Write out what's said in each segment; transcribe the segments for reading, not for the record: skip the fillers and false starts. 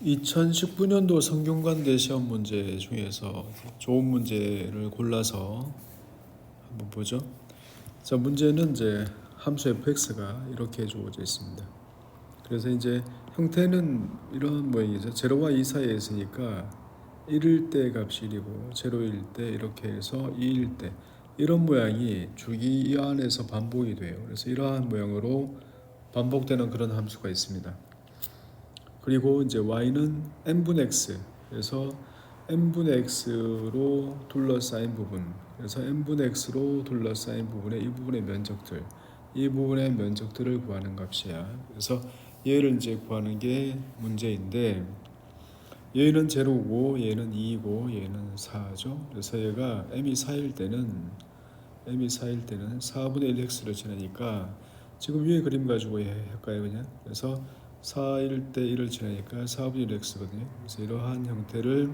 2019년도 성균관대 시험 문제 중에서 좋은 문제를 골라서 한번 보죠. 자, 문제는 이제 함수 fx가 이렇게 주어져 있습니다. 그래서 이제 형태는 이런 모양이죠. 제로와 2 사이에 있으니까 1일 때 값이 1이고 제로일 때 이렇게 해서 2일 때 이런 모양이 주기 이 안에서 반복이 돼요. 그래서 이러한 모양으로 반복되는 그런 함수가 있습니다. 그리고 이제 y는 n분의 x, 그래서 n분의 x로 둘러싸인 부분, 그래서 n분의 x로 둘러싸인 부분의 이 부분의 면적들, 이 부분의 면적들을 구하는 값이야. 그래서 얘를 이제 구하는 게 문제인데, 얘는 제로고 얘는 2이고 얘는 4죠. 그래서 얘가 m이 4일 때는 4분의 1x를 지나니까 지금 위에 그림 가지고 할까요 그냥? 그래서 4일 때 1을 지나니까 4분의 1x거든요. 그래서 이러한 형태를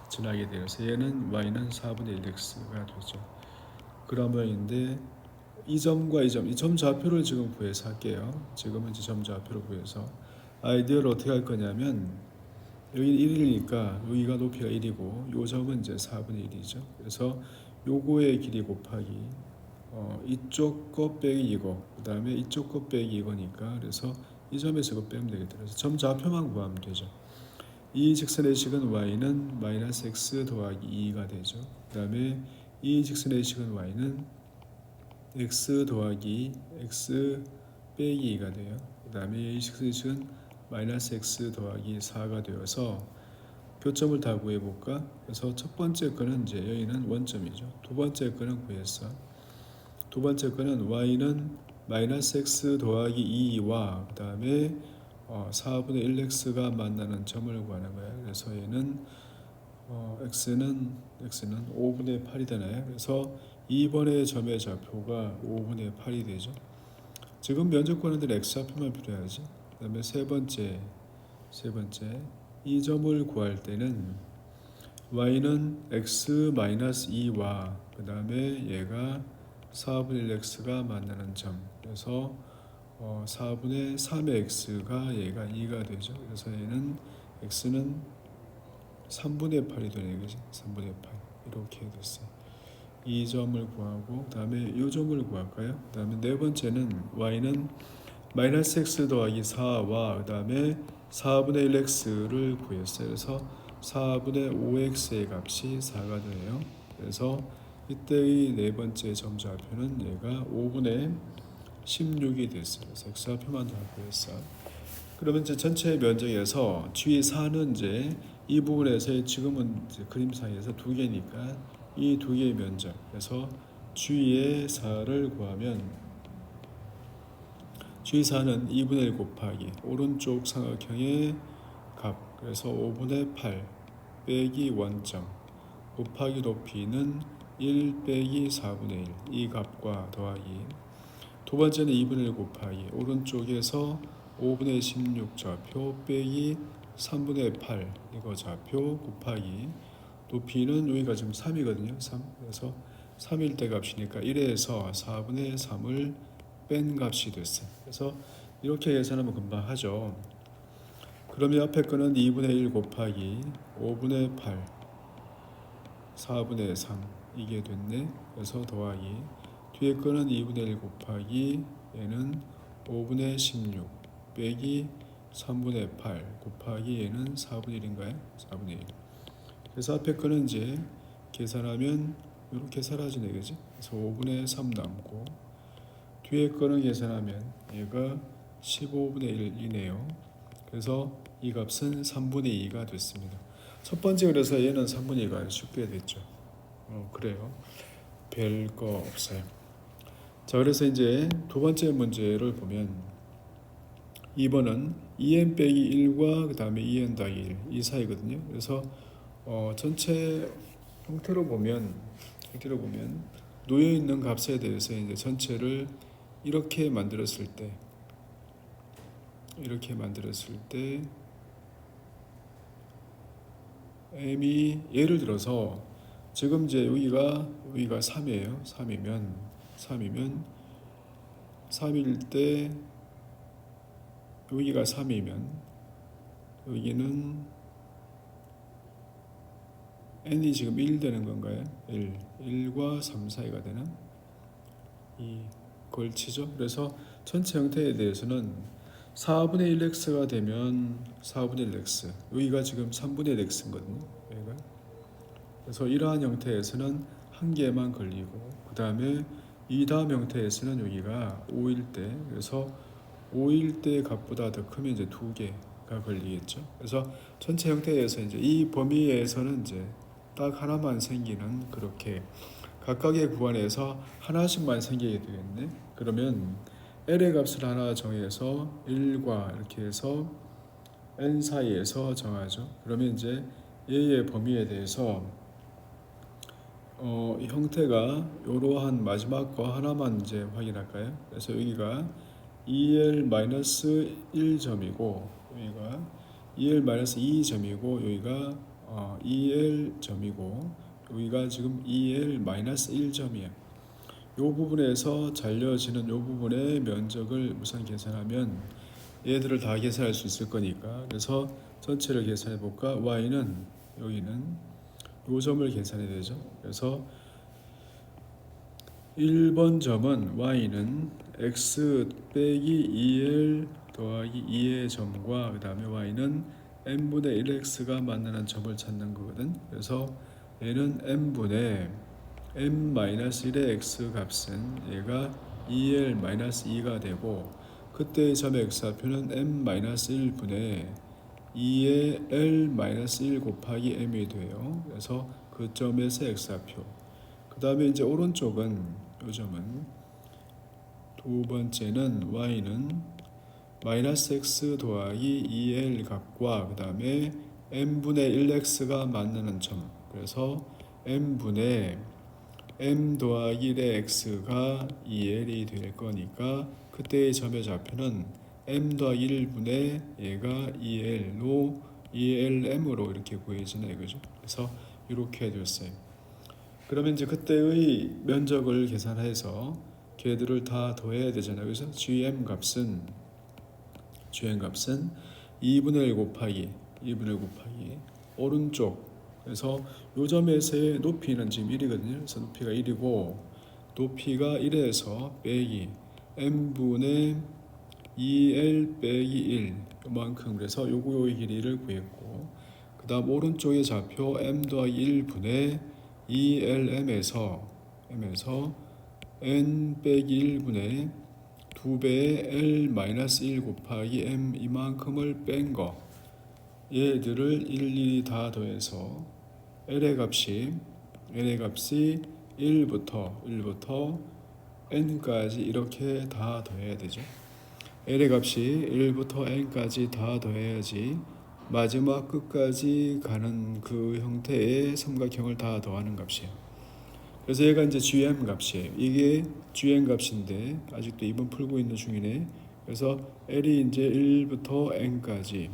지나게 돼요. 그래서 얘는 y는 4분의 1x가 되죠. 그런 모양인데 이 점과 이 점 좌표를 지금 구해서 할게요. 지금은 이제 점 좌표를 구해서 아이디어를 어떻게 할 거냐면 여기 1이니까 여기가 높이가 1이고 요 점은 이제 4분의 1이죠. 그래서 요거의 길이 곱하기 이쪽 것 빼기 이거, 그 다음에 이쪽 것 빼기 이거니까 그래서 이 점에서 이거 빼면 되겠다. 그래서 점 좌표만 구하면 되죠. 이 직선의 식은 y는 마이너스 x 더하기 2가 되죠. 그 다음에 이 직선의 식은 y는 x 더하기 x 빼기 2가 돼요. 그 다음에 이 직선의 식은 마이너스 x 더하기 4가 되어서 교점을 다 구해볼까? 그래서 첫 번째 거는 이제 여기는 원점이죠. 두 번째 거는 구했어. 두 번째 거는 y는 마이너스 x 더하기 2와 그 다음에 4분의 1x가 만나는 점을 구하는 거예요. 그래서 얘는 x는 5분의 8이 되나요? 그래서 2번의 점의 좌표가 5분의 8이 되죠. 지금 면적 구하는 데는 x 좌표만 필요하지. 그 다음에 세 번째 이 점을 구할 때는 y는 x-2와 그 다음에 얘가 4분의 1x가 만나는 점, 그래서 4분의 3의 x가 얘가 2가 되죠. 그래서 얘는 x는 3분의 8이 되네, 그지? 3분의 8 이렇게 됐어요. 이 점을 구하고 그 다음에 이 점을 구할까요? 그 다음에 네 번째는 y는 마이너스 x 더하기 4와 그 다음에 4분의 1x를 구했어요. 그래서 4분의 5x의 값이 4가 되네요. 그래서 이때의 네 번째 점 좌표는 얘가 5분의 16이 됐어요. 그래서 x좌표만 다 구했어. 그러면 이제 전체 면적에서 G4는 이제 이 부분에서 지금은 이제 그림상에서 두 개니까 이 두 개의 면적, 그래서 G의 4를 구하면 G4는 2분의 1 곱하기 오른쪽 삼각형의 값, 그래서 5분의 8 빼기 원점 곱하기 높이는 1 빼기 4분의 1 이 값과 더하기 두 번째는 2분의 1 곱하기 오른쪽에서 5분의 16 좌표 빼기 3분의 8 이거 좌표 곱하기 높이는 여기가 지금 3이거든요. 3. 그래서 3일 때 값이니까 1에서 4분의 3을 뺀 값이 됐어요. 그래서 이렇게 계산하면 금방 하죠. 그러면 앞에 거는 2분의 1 곱하기 5분의 8 4분의 3 이게 됐네. 그래서 더하기 뒤에 거는 2분의 1 곱하기 얘는 5분의 16 빼기 3분의 8 곱하기 얘는 4분의 1인가요? 4분의 1. 그래서 앞에 거는 이제 계산하면 이렇게 사라지네, 그지? 그래서 5분의 3 남고 뒤에 거는 계산하면 얘가 15분의 1이네요. 그래서 이 값은 3분의 2가 됐습니다. 첫 번째 그래서 얘는 3분의 2가 쉽게 됐죠. 그래요. 별 거 없어요. 자, 그래서 이제 두 번째 문제를 보면 2번은 2n 빼기 1과 그 다음에 2n 더하기 1 이 사이거든요. 그래서 전체 형태로 보면 놓여 있는 값에 대해서 이제 전체를 이렇게 만들었을 때 m이 예를 들어서 지금 이제 여기가 3이에요. 3이면 때 여기가 3이면 여기는 n이 지금 1 되는 건가요? 1과 3 사이가 되는 이 걸치죠. 그래서 전체 형태에 대해서는 4분의 1x가 되면 4분의 1x, 여기가 지금 3분의 1x거든요. 여기가. 그래서 이러한 형태에서는 한 개만 걸리고, 그 다음에 이 다음 형태에서는 여기가 5일 때, 그래서 5일 때 값보다 더 크면 이제 두 개가 걸리겠죠. 그래서 전체 형태에서 이제 이 범위에서는 이제 딱 하나만 생기는, 그렇게 각각의 구간에서 하나씩만 생기게 되겠네. 그러면 L의 값을 하나 정해서 1과 이렇게 해서 n 사이에서 정하죠. 그러면 이제 얘의 범위에 대해서 형태가 이러한 마지막 거 하나만 이제 확인할까요? 그래서 여기가 2L-1점이고 여기가 2L-2점이고 여기가 2L점이고 여기가 지금 2L-1점이에요. 이 부분에서 잘려지는 이 부분의 면적을 우선 계산하면 얘들을 다 계산할 수 있을 거니까, 그래서 전체를 계산해 볼까? y는 여기는 이 점을 계산해야 되죠. 그래서 1번 점은 y는 x 빼기 2l 더하기 2의 점과 그 다음에 y는 n분의 1x가 만나는 점을 찾는 거거든. 그래서 얘는 n분의 n-1의 x 값은 얘가 2l-2가 되고, 그때의 점의 x좌표는 n-1분의 2의 l-1 곱하기 m이 돼요. 그래서 그 점에서 x좌표. 그 다음에 이제 오른쪽은 이 점은 두 번째는 y는 마이너스 x 더하기 2l 값과 그 다음에 n분의 1x가 만나는 점. 그래서 n분의 m 더하기 1의 x가 2l이 될 거니까 그때의 점의 좌표는 m 더하기 1분의 얘가 2l로 2lm으로 이렇게 구해지네 이거죠. 그래서 이렇게 되었어요. 그러면 이제 그때의 면적을 계산해서 걔들을 다 더해야 되잖아요. 그래서 gm 값은 2분의 1 곱하기 오른쪽, 그래서 요 점에서의 높이는 지금 1이거든요. 그래서 높이가 1이고 높이가 1에서 빼기 m분의 2l 빼기 1 요만큼, 그래서 요거의 길이를 구했고, 그 다음 오른쪽의 좌표 m 더하기 1분의 2lm에서 n 빼기 1분의 2배의 l-1 곱하기 m 이만큼을 뺀 거, 얘들을 일일이 다 더해서 L의 값이 1부터 n까지 이렇게 다 더해야 되죠. L의 값이 1부터 n까지 다 더해야지 마지막 끝까지 가는 그 형태의 삼각형을 다 더하는 값이에요. 그래서 얘가 이제 gm 값이에요. 이게 gm 값인데 아직도 2번 풀고 있는 중이네. 그래서 L이 이제 1부터 n까지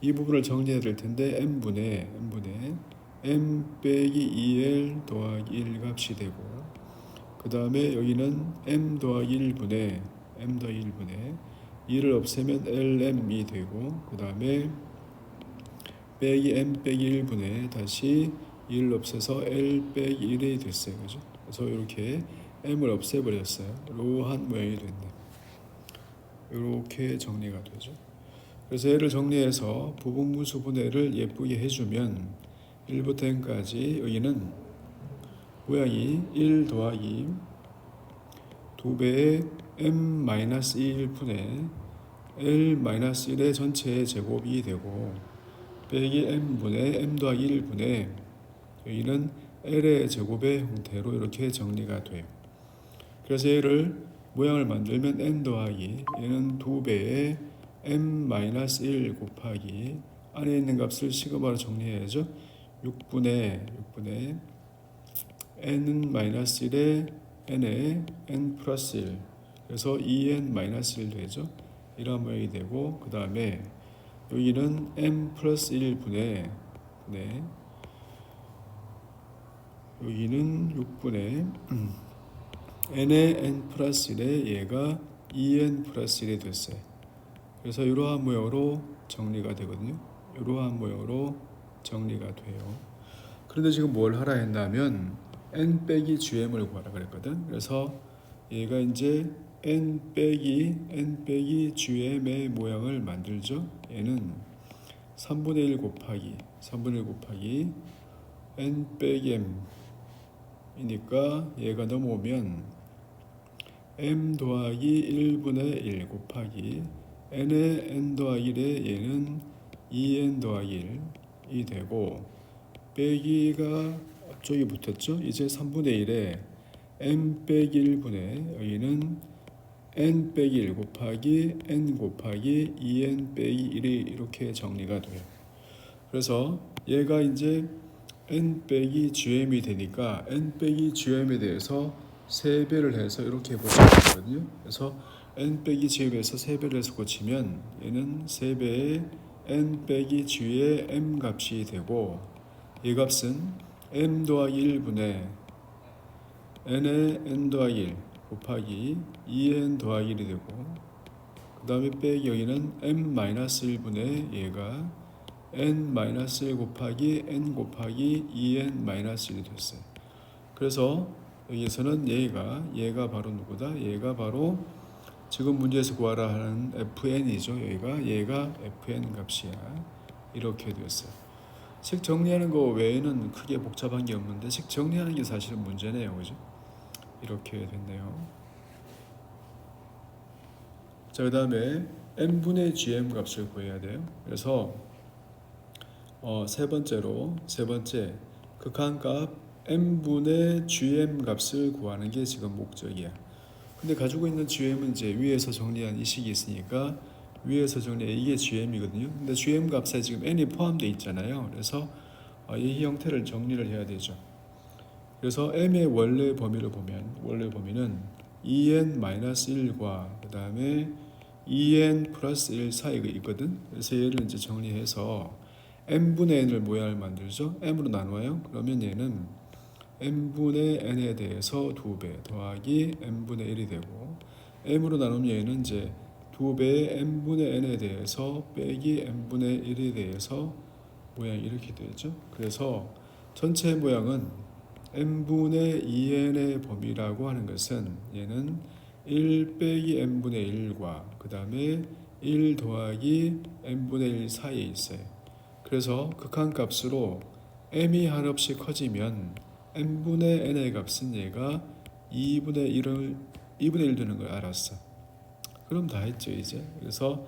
이 부분을 정리해야 될 텐데 n분의 m 빼기 2l 더하기 1 값이 되고, 그 다음에 여기는 m 더하기 1분의 2를 없애면 lm이 되고, 그 다음에 빼기 m 빼기 1분의 다시 2를 없애서 l 빼기 1이 됐어요. 그죠? 그래서 이렇게 m을 없애버렸어요. 이러한 모양이 됐네. 이렇게 정리가 되죠. 그래서 얘를 정리해서 부분분수 분해를 예쁘게 해주면 1부터 n까지 여기는 모양이 1 더하기 2배의 m-1분의 l-1의 전체의 제곱이 되고 빼기 m분의 m 더하기 1분의 여기는 l의 제곱의 형태로 이렇게 정리가 돼요. 그래서 얘를 모양을 만들면 n 더하기 얘는 2배의 m-1 곱하기 안에 있는 값을 시그마로 정리해야죠. 6분의 n-1의 n에 n 플러스 1, 그래서 2n-1 되죠. 이런 모양이 되고, 그 다음에 여기는 m 플러스 1분의 여기는 6분의 n의 n 플러스 1에 얘가 2n 플러스 1이 됐어요. 그래서 이러한 모양으로 정리가 되거든요. 이러한 모양으로 정리가 돼요. 그런데 지금 뭘 하라 했냐면 n 빼기 gm을 구하라 그랬거든. 그래서 얘가 이제 n 빼기 gm의 모양을 만들죠. 얘는 3분의 1 곱하기 n 빼기 m이니까 얘가 넘어오면 m 더하기 1분의 1 곱하기 n의 n 더하기 1에 얘는 2n 더하기 1이 되고 빼기가 앞쪽에 붙었죠. 이제 3분의 1에 m 빼기 1분의 여기는 n 빼기 1 곱하기 n 곱하기 2n 빼기 1이 이렇게 정리가 돼요. 그래서 얘가 이제 n 빼기 gm이 되니까 n 빼기 gm에 대해서 3배를 해서 이렇게 고치면 되거든요. 그래서 n 빼기 gm에서 3배를 해서 고치면 얘는 3배의 n 빼기 g의 m 값이 되고 이 값은 m 더하기 1분의 n의 n 더하기 1 곱하기 2n 더하기 1이 되고 그 다음에 빼기 여기는 m-1분의 얘가 n-1 곱하기 n 곱하기 2n-1이 됐어요. 그래서 여기서는 얘가 바로 누구다? 얘가 바로 지금 문제에서 구하라 하는 fn이죠. 얘가 fn 값이야. 이렇게 됐어요. 식 정리하는 거 외에는 크게 복잡한 게 없는데 식 정리하는 게 사실은 문제네요. 그죠? 이렇게 됐네요. 자, 그 다음에 n분의 gm 값을 구해야 돼요. 그래서 세 번째 극한값 n분의 gm 값을 구하는 게 지금 목적이야. 근데 가지고 있는 gm은 이제 위에서 정리한 이 식이 있으니까 위에서 정리한 이게 gm이거든요. 근데 gm 값에 지금 n이 포함되어 있잖아요. 그래서 이 형태를 정리를 해야 되죠. 그래서 m의 원래 범위를 보면 원래 범위는 2n-1과 그 다음에 2n 플러스 1 사이가 있거든. 그래서 얘를 이제 정리해서 n분의 n을 모양을 만들죠. m으로 나누어요. 그러면 얘는 n분의 n에 대해서 2배 더하기 n분의 1이 되고 m으로 나누면 얘는 이제 2배의 n분의 n에 대해서 빼기 n분의 1에 대해서 모양이 이렇게 되죠. 그래서 전체 모양은 n분의 2n의 범위라고 하는 것은 얘는 1 빼기 n분의 1과 그 다음에 1 더하기 n분의 1 사이에 있어요. 그래서 극한값으로 m이 한없이 커지면 n분의 n의 값은 얘가 2분의 1 되는 걸 알았어. 그럼 다 했죠 이제. 그래서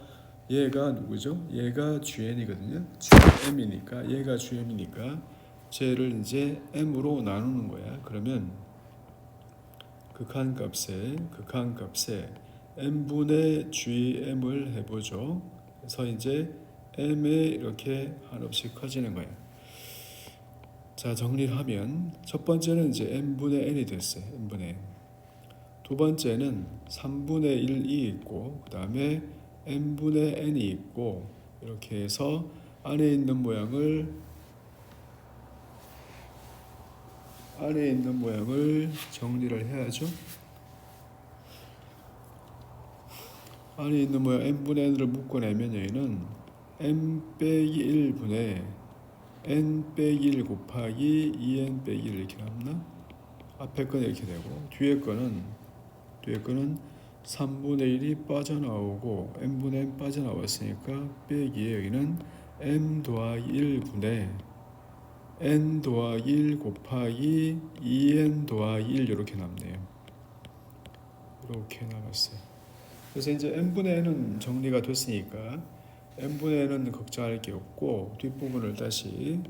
얘가 누구죠? 얘가 GN이거든요. GM이니까 얘가 GM이니까 쟤를 이제 m으로 나누는 거야. 그러면 극한값에 n분의 gm을 해보죠. 그래서 이제 m이 이렇게 한없이 커지는 거야. 자, 정리를 하면 첫 번째는 이제 n분의 n이 됐어요. n분의 n. 두 번째는 3분의 1이 있고 그 다음에 n분의 n이 있고 이렇게 해서 안에 있는 모양을 정리를 해야죠. 안에 있는 모양 n분의 n을 묶어내면 여기는 n 빼기 1분의 n 빼기 1 곱하기 2n 빼기 1 이렇게 남나? 앞에 거는 이렇게 되고 뒤에 거는 3분의 1이 빠져나오고 n분의 n 빠져나왔으니까 빼기에 여기는 n 더하기 1분의 n 더하기 1 곱하기 2n 더하기 1 이렇게 남네요. 이렇게 남았어요. 그래서 이제 n분의 n은 정리가 됐으니까 n분의 n은 걱정할 게 없고 뒷부분을 다시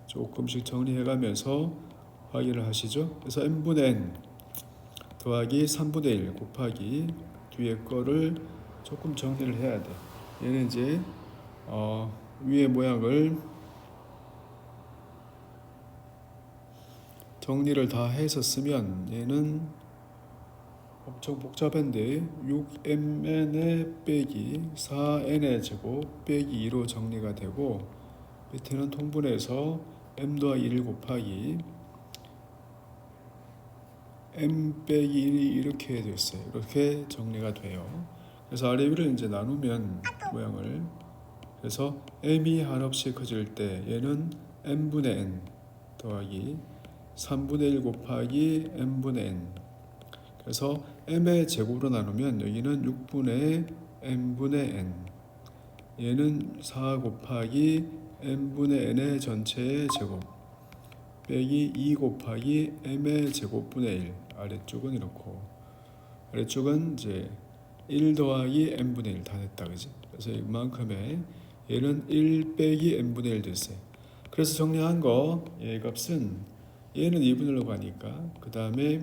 조금씩 정리해가면서 확인을 하시죠. 그래서 n분의 n 더하기 3분의 1 곱하기 뒤에 거를 조금 정리를 해야 돼. 얘는 이제 위의 모양을 정리를 다 해서 쓰면 얘는 엄청 복잡한데 6mn의 빼기 4n의 제곱 빼기 2로 정리가 되고 밑에는 통분해서 m 더하기 1 곱하기 m 빼기 1이 이렇게 됐어요. 이렇게 정리가 돼요. 그래서 아래 위를 이제 나누면 모양을 그래서 m이 한없이 커질 때 얘는 n분의 n 더하기 3분의 1 곱하기 n분의 n. 그래서 m의 제곱으로 나누면 여기는 6분의 n분의 n. 얘는 4 곱하기 n분의 n의 전체의 제곱 빼기 2 곱하기 m의 제곱분의 1. 아래쪽은 이렇고 아래쪽은 이제 1 더하기 n분의 1 다 됐다, 그지? 그래서 이만큼의 얘는 1 빼기 n분의 1 됐어요. 그래서 정리한 거 얘 값은 얘는 2분의 1로 가니까 그 다음에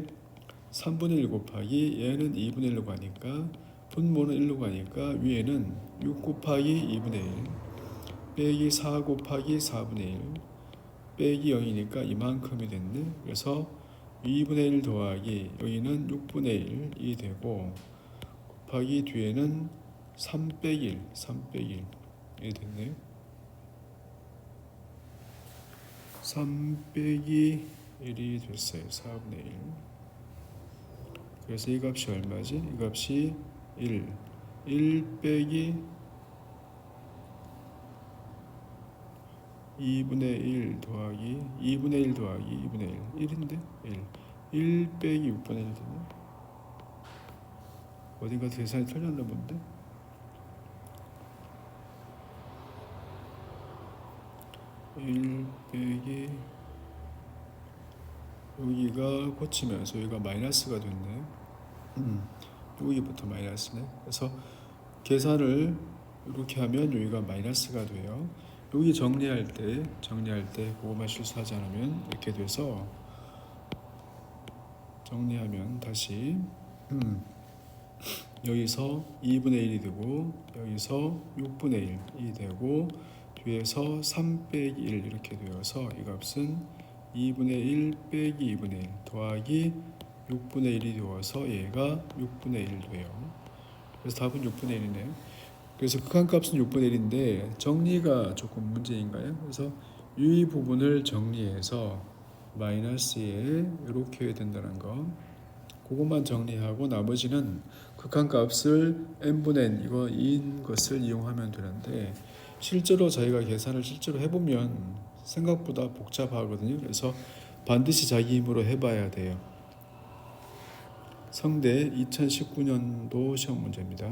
3분의 1 곱하기 얘는 2분의 1로 가니까 분모는 1로 가니까 위에는 6 곱하기 2분의 1 빼기 4 곱하기 4분의 1 빼기 0이니까 이만큼이 됐네. 그래서 2분의 1 더하기 여기는 6분의 1이 되고 곱하기 뒤에는 3 빼기 1, 3 빼기 1이 됐네요. 3 빼기 1이 됐어요. 4분의 1. 그래서 이 값이 얼마지? 이 값이 1 빼기 2분의 1 더하기 2분의 1 더하기 2분의 1 1인데 1 빼기 6분의 1 되네. 어딘가 계산이 틀렸나 본데. 1 빼기 여기가 고치면서 여기가 마이너스가 됐네. 여기부터 마이너스네. 그래서 계산을 이렇게 하면 여기가 마이너스가 돼요. 여기 정리할 때 그거만 실수하지 않으면 이렇게 돼서 정리하면 다시 여기서 2분의 1이 되고 여기서 6분의 1이 되고 뒤에서 3 빼기 1 이렇게 되어서 이 값은 2분의 1 빼기 2분의 1 더하기 6분의 1이 되어서 얘가 6분의 1 돼요. 그래서 답은 6분의 1이네요. 그래서 극한값은 6분의 1인데 정리가 조금 문제인가요? 그래서 이 부분을 정리해서 마이너스에 이렇게 해야 된다는 거, 그것만 정리하고 나머지는 극한값을 n분의 n 이거 인 것을 이용하면 되는데 실제로 저희가 계산을 실제로 해보면 생각보다 복잡하거든요. 그래서 반드시 자기 힘으로 해봐야 돼요. 성대 2019년도 시험 문제입니다.